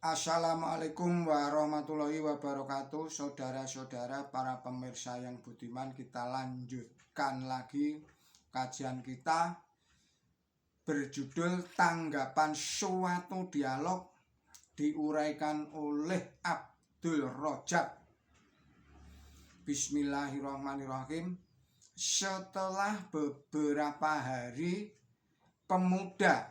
Assalamualaikum warahmatullahi wabarakatuh. Saudara-saudara para pemirsa yang budiman, kita lanjutkan lagi kajian kita berjudul Tanggapan Suatu Dialog, diuraikan oleh Abdul Rojak. Bismillahirrahmanirrahim. Setelah beberapa hari, pemuda,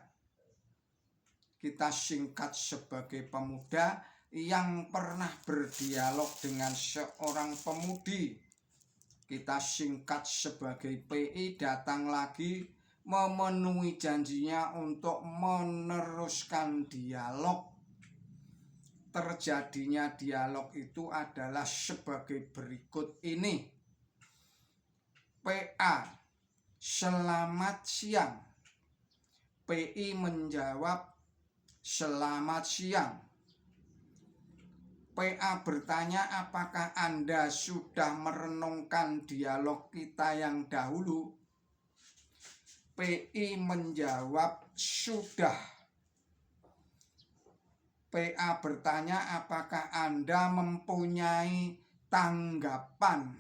kita singkat sebagai pemuda, yang pernah berdialog dengan seorang pemudi, kita singkat sebagai PI, datang lagi memenuhi janjinya untuk meneruskan dialog. Terjadinya dialog itu adalah sebagai berikut ini. PA: selamat siang. PI menjawab, selamat siang. PA bertanya, apakah Anda sudah merenungkan dialog kita yang dahulu? PI menjawab, sudah. PA bertanya, apakah Anda mempunyai tanggapan?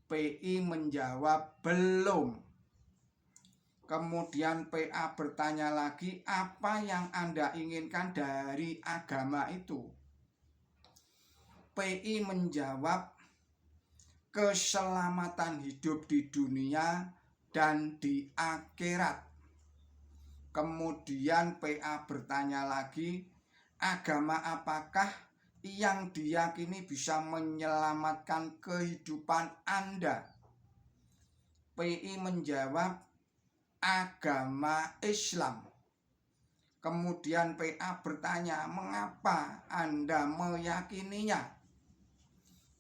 PI menjawab, belum. Kemudian PA bertanya lagi, apa yang Anda inginkan dari agama itu? PI menjawab, keselamatan hidup di dunia dan di akhirat. Kemudian PA bertanya lagi, agama apakah yang diyakini bisa menyelamatkan kehidupan Anda? PI menjawab, agama Islam. Kemudian PA bertanya, mengapa Anda meyakininya?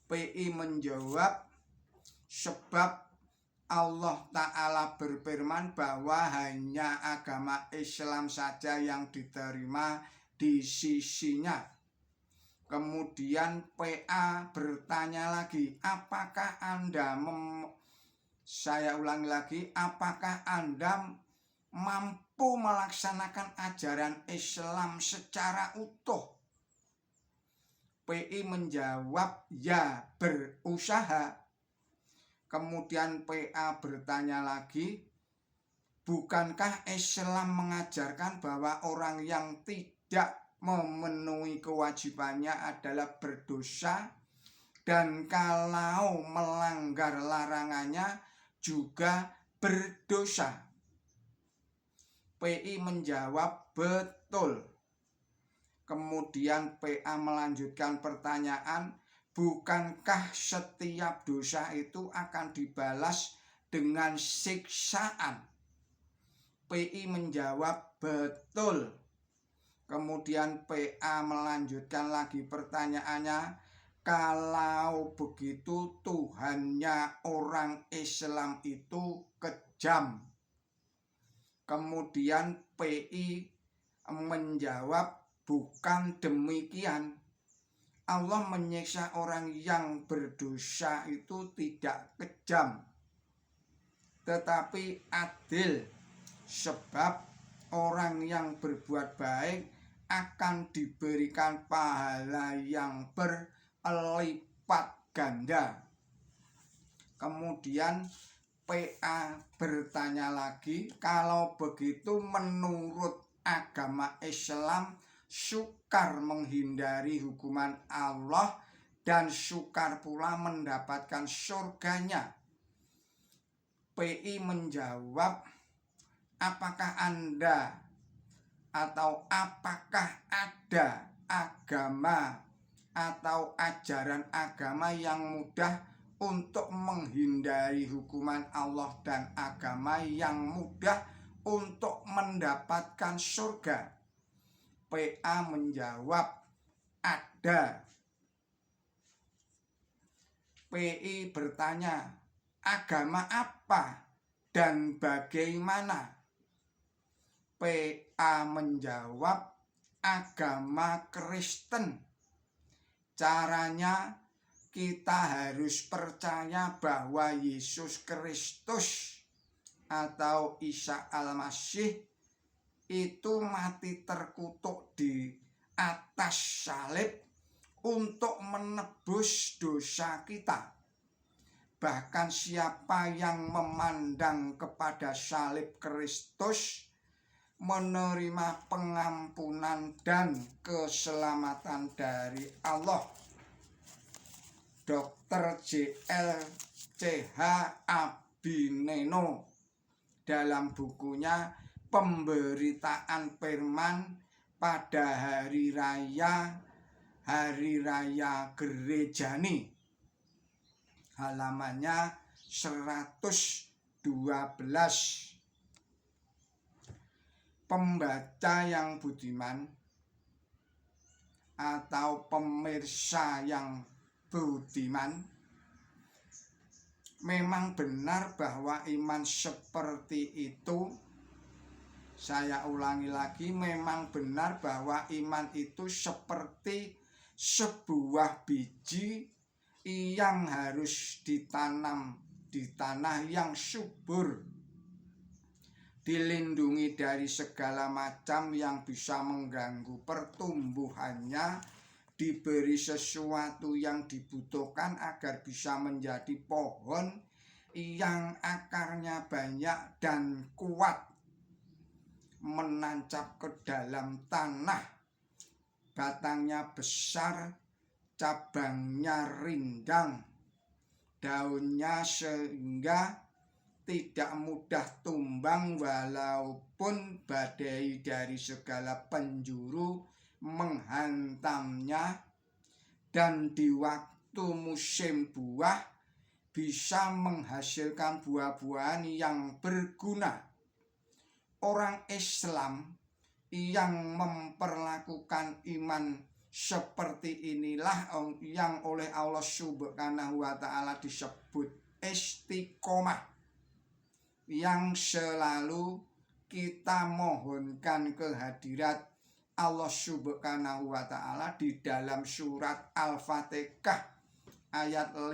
PI menjawab, sebab Allah Ta'ala berfirman bahwa hanya agama Islam saja yang diterima di sisinya. Kemudian PA bertanya lagi, apakah Anda saya ulangi lagi, apakah Anda mampu melaksanakan ajaran Islam secara utuh? PI menjawab, ya, berusaha. Kemudian PA bertanya lagi, bukankah Islam mengajarkan bahwa orang yang tidak memenuhi kewajibannya adalah berdosa, dan kalau melanggar larangannya juga berdosa? PI menjawab, betul. Kemudian PA melanjutkan pertanyaan, bukankah setiap dosa itu akan dibalas dengan siksaan? PI menjawab, betul. Kemudian PA melanjutkan lagi pertanyaannya, kalau begitu Tuhannya orang Islam itu kejam. Kemudian PI menjawab, bukan demikian. Allah menyiksa orang yang berdosa itu tidak kejam, tetapi adil, sebab orang yang berbuat baik akan diberikan pahala yang berlipat ganda. Kemudian PA bertanya lagi, kalau begitu menurut agama Islam sukar menghindari hukuman Allah dan sukar pula mendapatkan surganya. PI menjawab, apakah Anda atau apakah ada agama atau ajaran agama yang mudah untuk menghindari hukuman Allah dan agama yang mudah untuk mendapatkan surga? PA menjawab, ada. PI bertanya, agama apa dan bagaimana? PA menjawab, agama Kristen. Caranya, kita harus percaya bahwa Yesus Kristus atau Isa Al-Masih itu mati terkutuk di atas salib untuk menebus dosa kita. Bahkan siapa yang memandang kepada salib Kristus menerima pengampunan dan keselamatan dari Allah. Dr. J.L.C.H. Abineno dalam bukunya Pemberitaan Firman pada Hari Raya Gerejani, halamannya 112. Pembaca yang budiman atau pemirsa yang budiman, memang benar bahwa iman seperti itu. Saya ulangi lagi, memang benar bahwa iman itu seperti sebuah biji yang harus ditanam di tanah yang subur, dilindungi dari segala macam yang bisa mengganggu pertumbuhannya, diberi sesuatu yang dibutuhkan agar bisa menjadi pohon yang akarnya banyak dan kuat, menancap ke dalam tanah, batangnya besar, cabangnya rindang, daunnya sehingga tidak mudah tumbang walaupun badai dari segala penjuru menghantamnya, dan di waktu musim buah bisa menghasilkan buah-buahan yang berguna. Orang Islam yang memperlakukan iman seperti inilah yang oleh Allah Subhanahu wa Ta'ala disebut istiqomah, yang selalu kita mohonkan kehadirat Allah Subhanahu wa Ta'ala di dalam surat Al-Fatihah ayat 5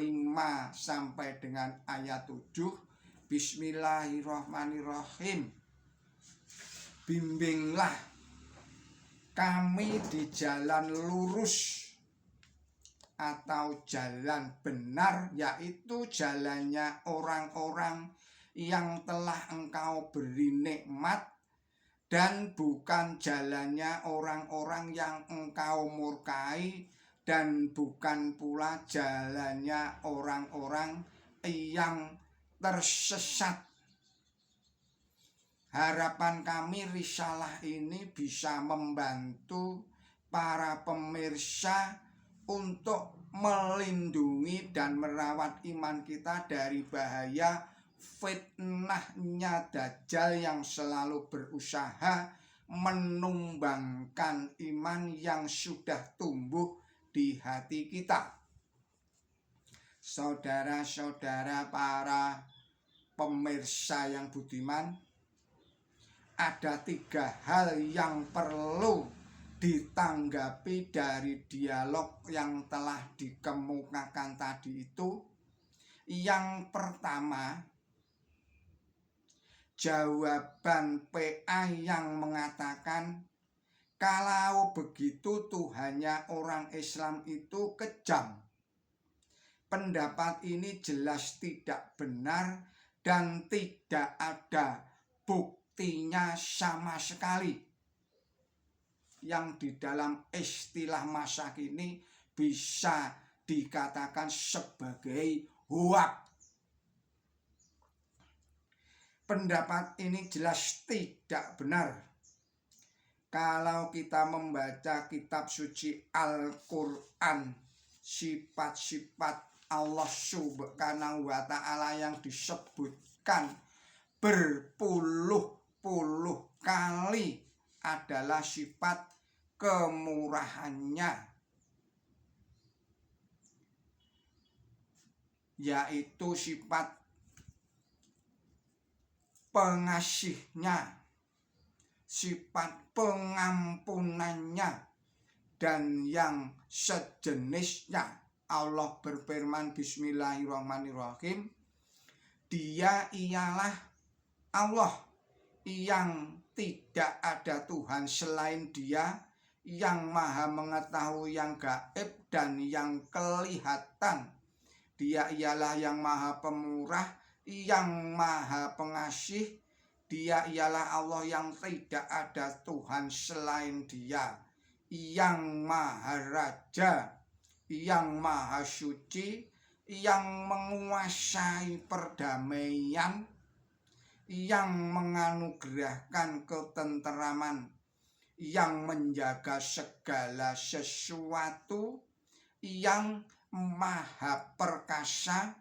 sampai dengan ayat 7. Bismillahirrahmanirrahim. Bimbinglah kami di jalan lurus atau jalan benar, yaitu jalannya orang-orang yang telah Engkau beri nikmat, dan bukan jalannya orang-orang yang Engkau murkai, dan bukan pula jalannya orang-orang yang tersesat. Harapan kami risalah ini bisa membantu para pemirsa untuk melindungi dan merawat iman kita dari bahaya fitnahnya Dajjal yang selalu berusaha menumbangkan iman yang sudah tumbuh di hati kita. Saudara-saudara para pemirsa yang budiman, ada 3 hal yang perlu ditanggapi dari dialog yang telah dikemukakan tadi itu. Yang pertama, jawaban PA yang mengatakan kalau begitu Tuhannya orang Islam itu kejam. Pendapat ini jelas tidak benar dan tidak ada buktinya sama sekali, yang di dalam istilah masa kini bisa dikatakan sebagai hoak. Pendapat ini jelas tidak benar. Kalau kita membaca kitab suci Al-Quran, sifat-sifat Allah Subhanahu wa Ta'ala yang disebutkan berpuluh-puluh kali adalah sifat kemurahannya, yaitu sifat pengasihnya, sifat pengampunannya, dan yang sejenisnya. Allah berfirman, Bismillahirrahmanirrahim, Dia ialah Allah yang tidak ada Tuhan selain Dia, yang maha mengetahui yang gaib dan yang kelihatan. Dia ialah yang maha pemurah, yang maha pengasih. Dia ialah Allah yang tidak ada Tuhan selain Dia, yang maha raja, yang maha suci, yang menguasai perdamaian, yang menganugerahkan ketenteraman, yang menjaga segala sesuatu, yang maha perkasa,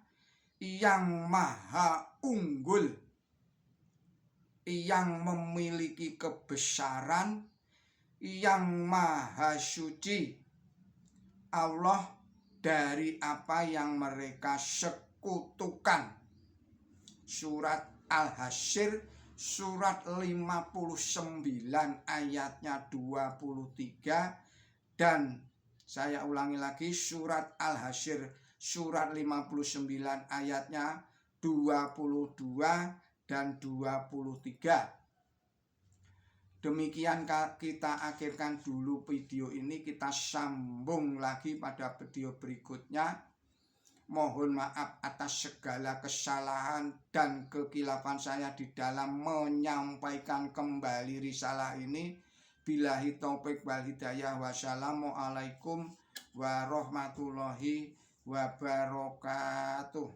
yang maha unggul, yang memiliki kebesaran, yang maha suci. Allah dari apa yang mereka sekutukan. Surat Al-Hasyr surat 59 ayatnya 23, dan saya ulangi lagi, surat Al-Hasyr surat 59 ayatnya 22 dan 23. Demikian kita akhirkan dulu video ini, kita sambung lagi pada video berikutnya. Mohon maaf atas segala kesalahan dan kekilafan saya di dalam menyampaikan kembali risalah ini. Billahi taufik wal hidayah. Wassalamualaikum warahmatullahi wabarakatuh.